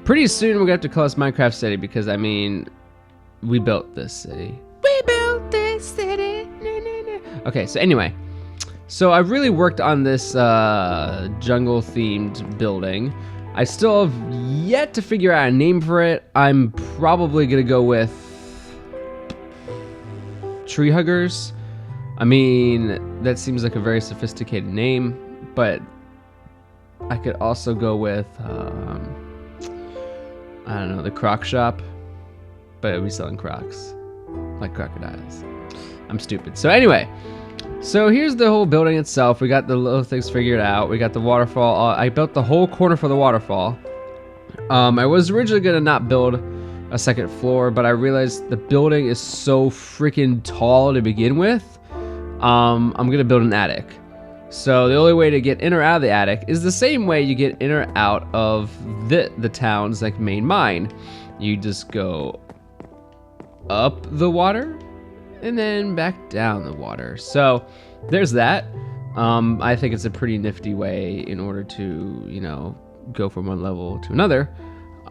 Pretty soon we're gonna have to call this Minecraft City because I mean, we built this city. We built this city. Na, na, na. Okay, so anyway, so I've really worked on this jungle-themed building. I still have yet to figure out a name for it. I'm probably gonna go with Tree Huggers. I mean, that seems like a very sophisticated name, but I could also go with, I don't know, the Croc Shop, but we're selling crocs, like crocodiles. I'm stupid. So anyway, so here's the whole building itself. We got the little things figured out. We got the waterfall. I built the whole corner for the waterfall. I was originally gonna not build a second floor, but I realized the building is so freaking tall to begin with. I'm gonna build an attic. So the only way to get in or out of the attic is the same way you get in or out of the town's like main mine. You just go up the water and then back down the water. So there's that. I think it's a pretty nifty way in order to, you know, go from one level to another.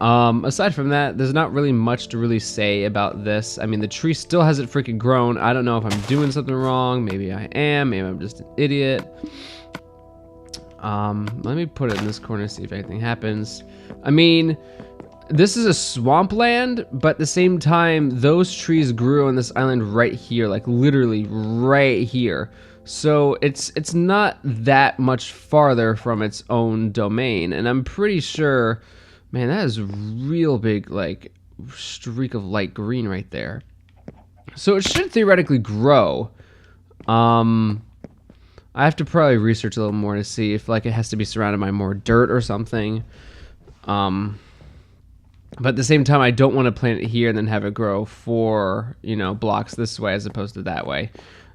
Aside from that, there's not really much to really say about this. I mean, the tree still hasn't freaking grown. I don't know if I'm doing something wrong. Maybe I am. Maybe I'm just an idiot. Let me put it in this corner, see if anything happens. I mean, this is a swampland, but at the same time, those trees grew on this island right here, like literally right here. So it's not that much farther from its own domain, and I'm pretty sure, man, that is a real big like streak of light green right there. So it should theoretically grow. I have to probably research a little more to see if like it has to be surrounded by more dirt or something. But at the same time, I don't want to plant it here and then have it grow 4, you know, blocks this way as opposed to that way.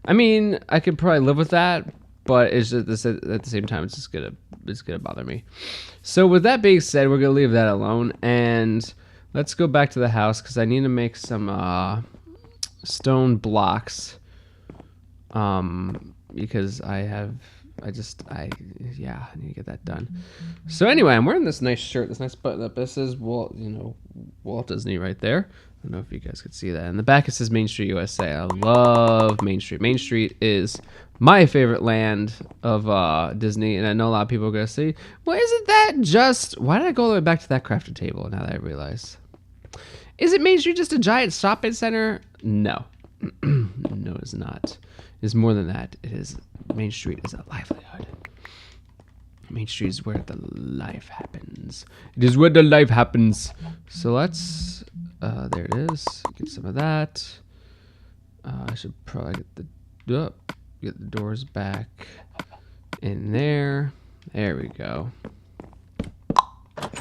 I mean, I could probably live with that, but it's just at the same time, it's gonna bother me. So with that being said, we're gonna leave that alone and let's go back to the house because I need to make some stone blocks. Because I need to get that done. So anyway, I'm wearing this nice shirt, this nice button up. This says Walt Disney right there. I don't know if you guys could see that. In the back it says Main Street USA. I love Main Street. Main Street is my favorite land of Disney, and I know a lot of people are gonna say, well, isn't that just, why did I go all the way back to that crafting table now that I realize? Is it Main Street just a giant shopping center? No. No, it's not. It's more than that. It is, Main Street is a livelihood. Main Street is where the life happens. It is where the life happens. So let's, there it is. Get some of that. I should probably get the doors back in there. There we go. I'm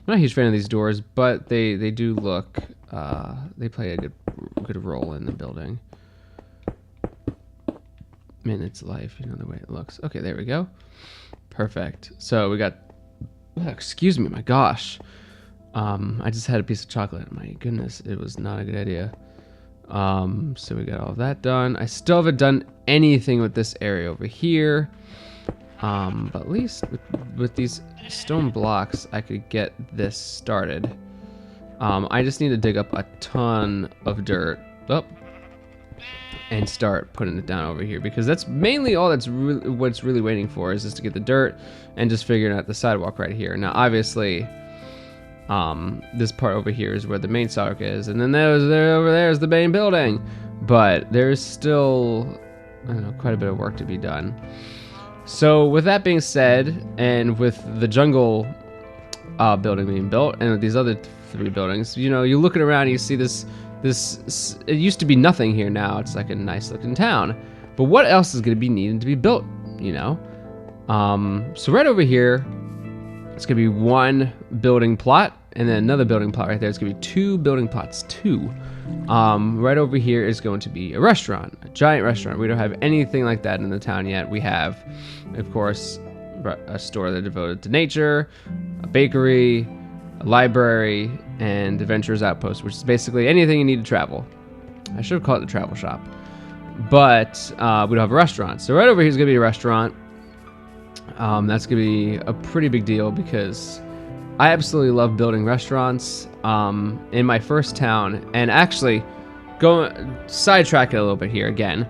not a huge fan of these doors, but they do look, they play a good role in the building. In its life, you know, the way it looks. Okay, there we go. Perfect. So we got, excuse me, my gosh. I just had a piece of chocolate. My goodness, it was not a good idea. So we got all of that done. I still haven't done anything with this area over here. But at least with these stone blocks, I could get this started. I just need to dig up a ton of dirt. And start putting it down over here because that's mainly all that's what's really waiting for is just to get the dirt and just figuring out the sidewalk right here. Now obviously this part over here is where the main sidewalk is, and then over there is the main building, but there's still, I don't know, quite a bit of work to be done. So with that being said, and with the jungle building being built and with these other 3 buildings, you know, you're looking around and you see this, it used to be nothing here. Now it's like a nice looking town, but what else is going to be needed to be built, you know? So right over here, it's going to be 1 building plot and then another building plot right there. It's going to be 2 building plots, 2. Right over here is going to be a restaurant, a giant restaurant. We don't have anything like that in the town yet. We have, of course, a store that's devoted to nature, a bakery, a library, and Adventurers Outpost, which is basically anything you need to travel. I should have called it the travel shop. But we don't have a restaurant. So right over here is going to be a restaurant. That's going to be a pretty big deal because I absolutely love building restaurants in my first town. And actually, sidetrack it a little bit here again.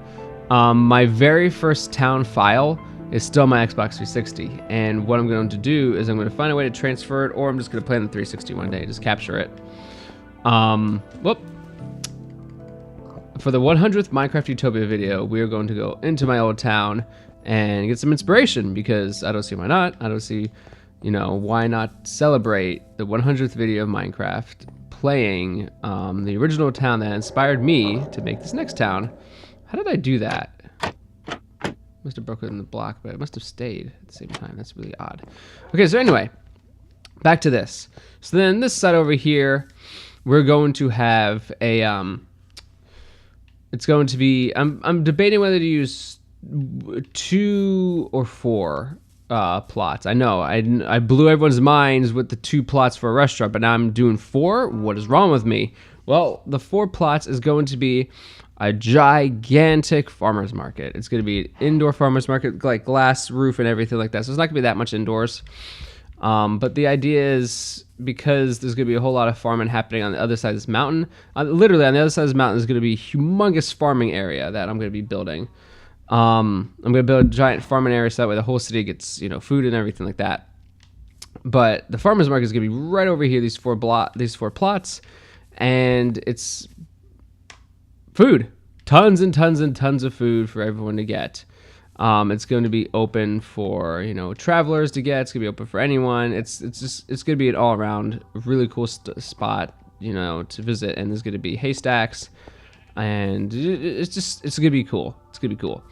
My very first town file is still my Xbox 360. And what I'm going to do is I'm going to find a way to transfer it, or I'm just going to play on the 360 one day, just capture it. Whoop. For the 100th Minecraft Utopia video, we are going to go into my old town and get some inspiration, because I don't see why not. I don't see, why not celebrate the 100th video of Minecraft playing the original town that inspired me to make this next town. How did I do that? Must have broken the block, but it must have stayed at the same time. That's really odd. Okay, so anyway, back to this. So then this side over here, we're going to have a it's going to be, I'm debating whether to use 2 or 4 plots. I know I blew everyone's minds with the 2 plots for a restaurant, but now I'm doing 4. What is wrong with me? Well, the 4 plots is going to be a gigantic farmer's market. It's going to be an indoor farmer's market, like glass roof and everything like that. So it's not going to be that much indoors. But the idea is, because there's going to be a whole lot of farming happening on the other side of this mountain, literally on the other side of this mountain is going to be a humongous farming area that I'm going to be building. I'm going to build a giant farming area so that way the whole city gets, food and everything like that. But the farmer's market is going to be right over here, these 4 plots, and it's food. Tons and tons and tons of food for everyone to get. It's going to be open for, travelers to get. It's going to be open for anyone. It's going to be an all around really cool spot, to visit. And there's going to be haystacks, and it's going to be cool. It's going to be cool.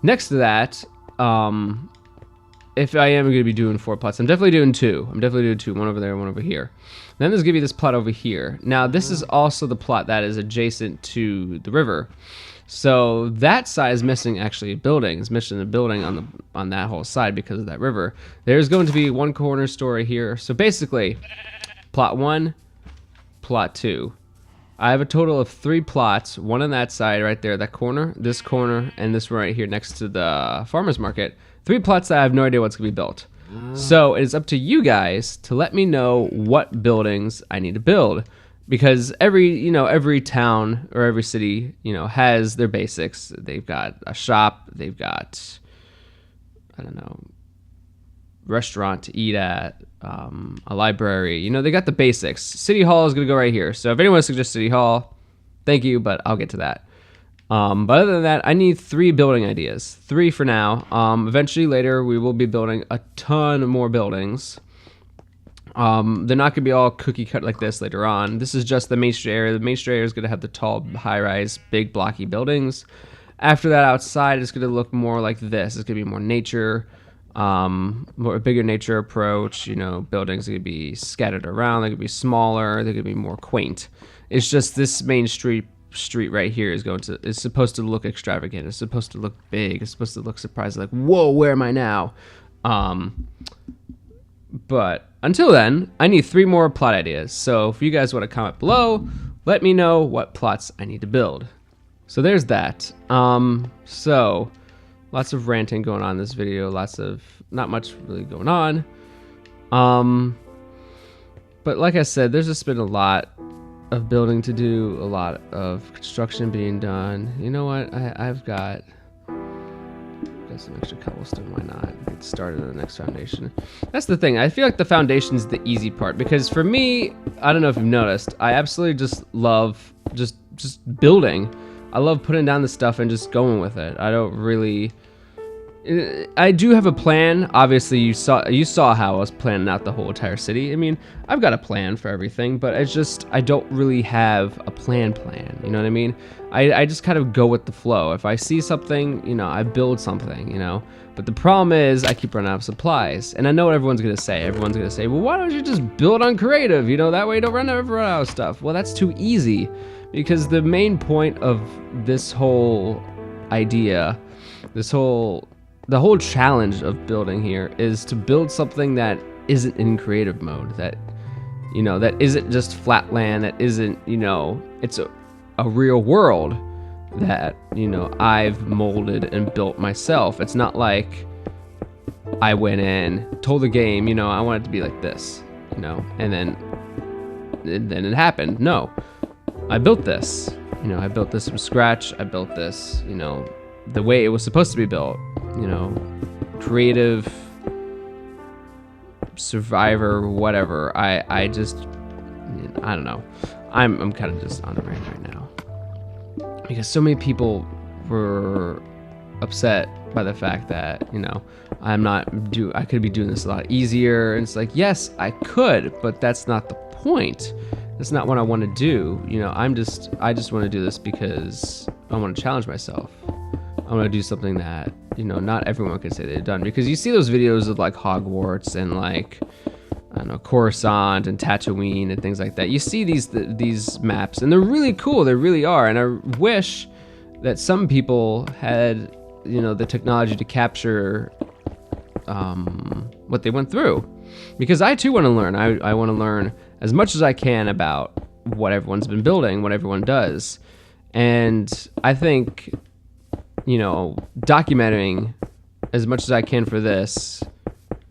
Next to that, if I am going to be doing 4 plots, I'm definitely doing 2. I'm definitely doing 2, one over there, one over here. Then there's going to be this plot over here. Now, this is also the plot that is adjacent to the river. So that side is missing actually a building. It's missing a building on that whole side because of that river. There's going to be 1 corner store here. So basically, plot 1, plot 2. I have a total of 3 plots, 1 on that side right there, that corner, and this one right here next to the farmer's market. 3 plots that I have no idea what's going to be built. So it's up to you guys to let me know what buildings I need to build. Because every town or every city, has their basics. They've got a shop, they've got, restaurant to eat at, a library. They got the basics. City Hall is going to go right here. So if anyone suggests City Hall, thank you, but I'll get to that. But other than that, I need 3 building ideas. 3 for now. Eventually later, we will be building a ton more buildings. They're not going to be all cookie cut like this later on. This is just the Main Street area. The Main Street area is going to have the tall, high-rise, big, blocky buildings. After that, outside, it's going to look more like this. It's going to be more nature, a bigger nature approach. Buildings are going to be scattered around. They're going to be smaller. They're going to be more quaint. It's just this Main Street right here is supposed to look extravagant. It's supposed to look big. It's supposed to look surprising, like, whoa, where am I now? But until then, I need 3 more plot ideas. So if you guys want to comment below, let me know what plots I need to build. So there's that. So lots of ranting going on in this video. Not much really going on. But like I said, there's just been a lot of building to do, a lot of construction being done. You know what? I've got some extra cobblestone. Why not get started on the next foundation? That's the thing. I feel like the foundation's the easy part, because for me, I don't know if you've noticed, I absolutely just love just building. I love putting down the stuff and just going with it. I do have a plan. Obviously, you saw how I was planning out the whole entire city. I mean, I've got a plan for everything, but I don't really have a plan. You know what I mean? I just kind of go with the flow. If I see something, I build something, But the problem is I keep running out of supplies. And I know what everyone's going to say. Everyone's going to say, well, why don't you just build on creative? That way you don't run out of stuff. Well, that's too easy. Because the main point of this whole idea, the whole challenge of building here is to build something that isn't in creative mode, that isn't just flat land, that isn't, it's a real world that, I've molded and built myself. It's not like I went in, told the game, I want it to be like this. you know, and then it happened. No, I built this, you know, I built this from scratch. I built this, you know, the way it was supposed to be built, you know, creative, survivor, whatever. I don't know. I'm kind of just on a rant right now because so many people were upset by the fact that, you know, I could be doing this a lot easier. And it's like, yes, I could, but that's not the point. That's not what I want to do. You know, I just want to do this because I want to challenge myself. I want to do something that, you know, not everyone can say they've done, because you see those videos of like Hogwarts and like, I don't know, Coruscant and Tatooine and things like that. You see these maps and they're really cool. They really are. And I wish that some people had, you know, the technology to capture what they went through, because I too want to learn. I want to learn as much as I can about what everyone's been building, what everyone does. And I think, you know, documenting as much as I can for this,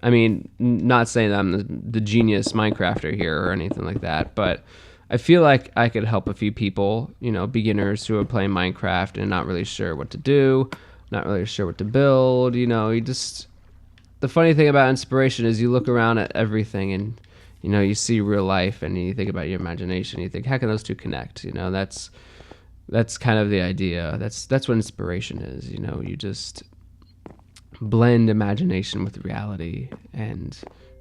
I mean, not saying that I'm the genius Minecrafter here or anything like that, but I feel like I could help a few people, you know, beginners who are playing Minecraft and not really sure what to do, not really sure what to build. You know, the funny thing about inspiration is you look around at everything and, you know, you see real life and you think about your imagination. You think, how can those two connect? You know, that's kind of the idea. That's what inspiration is. You know, you just blend imagination with reality and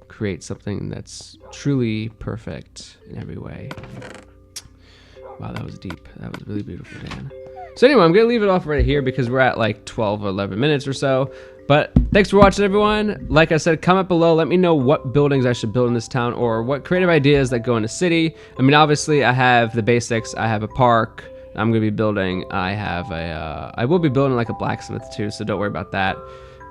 create something that's truly perfect in every way. Wow, that was deep. That was really beautiful, Dan. So anyway, I'm going to leave it off right here because we're at like 12 or 11 minutes or so. But thanks for watching, everyone. Like I said, comment below. Let me know what buildings I should build in this town or what creative ideas that go in the city. I mean, obviously, I have the basics. I have a park I'm going to be building. I will be building like a blacksmith too, so don't worry about that.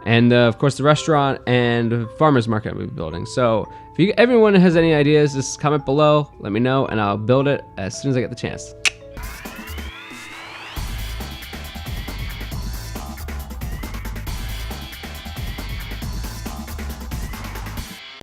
And of course, the restaurant and farmer's market we'll be building. So if everyone has any ideas, just comment below, let me know, and I'll build it as soon as I get the chance.